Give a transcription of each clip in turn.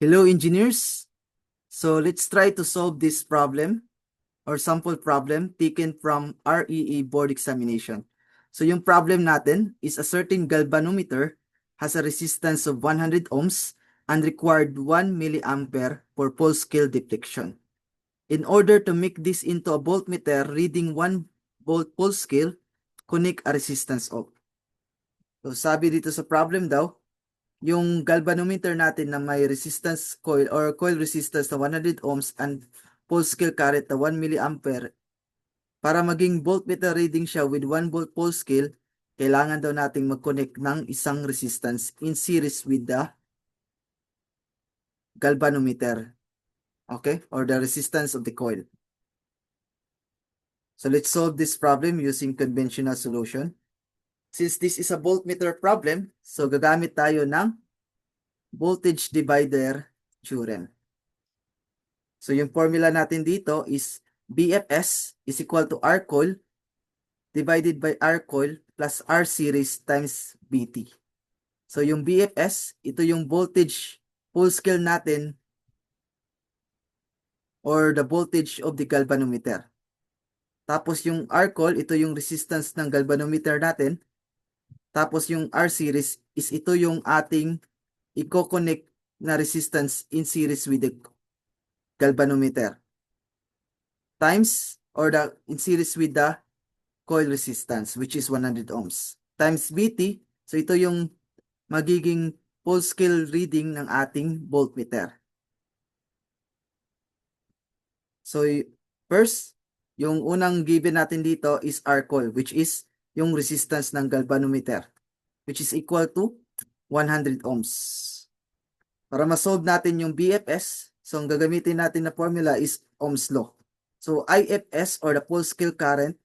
Hello, engineers. So let's try to solve this problem or sample problem taken from REE board examination. So yung problem natin is a certain galvanometer has a resistance of 100 ohms and required 1 milliampere for pulse scale deflection. In order to make this into a voltmeter reading 1 volt pulse scale, connect a resistance of. So sabi dito sa problem daw, yung galvanometer natin na may resistance coil or coil resistance na 100 ohms and pulse scale current na 1 milliampere, para maging voltmeter reading siya with 1 volt pulse scale, kailangan daw nating mag-connect ng isang resistance in series with the galvanometer. Okay? Or the resistance of the coil. So let's solve this problem using conventional solution. Since this is a voltmeter problem, so gagamit tayo ng voltage divider theorem. So yung formula natin dito is BFS is equal to R coil divided by R coil plus R series times BT. So yung BFS, ito yung voltage full scale natin or the voltage of the galvanometer. Tapos yung R coil, ito yung resistance ng galvanometer natin. Tapos yung R series is ito yung ating i-connect na resistance in series with the galvanometer. Times or the in series with the coil resistance which is 100 ohms. Times BT, so ito yung magiging pulse scale reading ng ating voltmeter. So first, yung unang given natin dito is R coil which is yung resistance ng galvanometer which is equal to 100 ohms. Para ma-solve natin yung BFS, so ang gagamitin natin na formula is Ohm's law. So IFS or the pulse scale current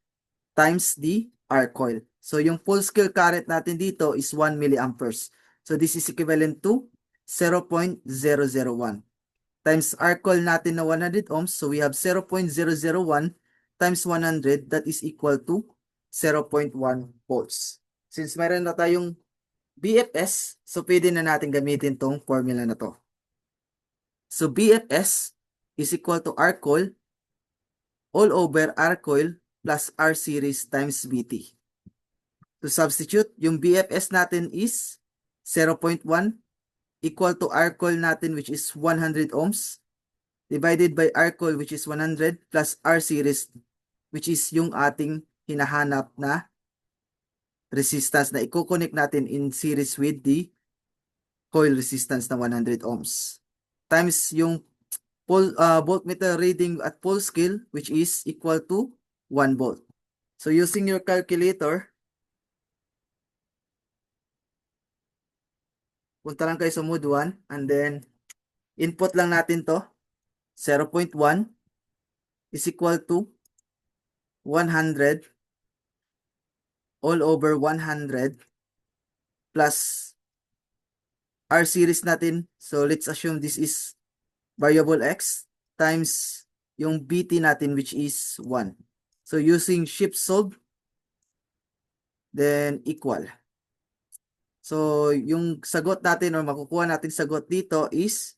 times the R coil. So yung full scale current natin dito is 1 milliamperes. So this is equivalent to 0.001 times R coil natin na 100 ohms. So we have 0.001 times 100, that is equal to 0.1 volts. Since meron na tayong BFS, so pwede na natin gamitin tong formula na to. So BFS is equal to R coil all over R coil plus R series times BT. To substitute, yung BFS natin is 0.1 equal to R coil natin which is 100 ohms divided by R coil which is 100 plus R series which is yung ating hinahanap na resistance na i-connect natin in series with the coil resistance na 100 ohms times yung voltmeter reading at pulse scale which is equal to 1 volt. So using your calculator, punta lang kayo sa mode 1 and then input lang natin to. 0.1 is equal to 100 all over 100 plus R series natin. So let's assume this is variable X times yung BT natin which is 1. So using shift solve, then equal. So yung sagot natin or makukuha natin sagot dito is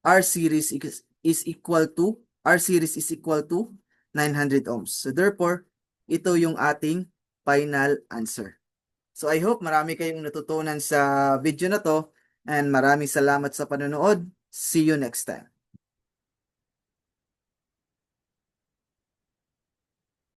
R series is equal to 900 ohms. So therefore, ito yung ating final answer. So I hope marami kayong natutunan sa video na to and maraming salamat sa panonood. See you next time.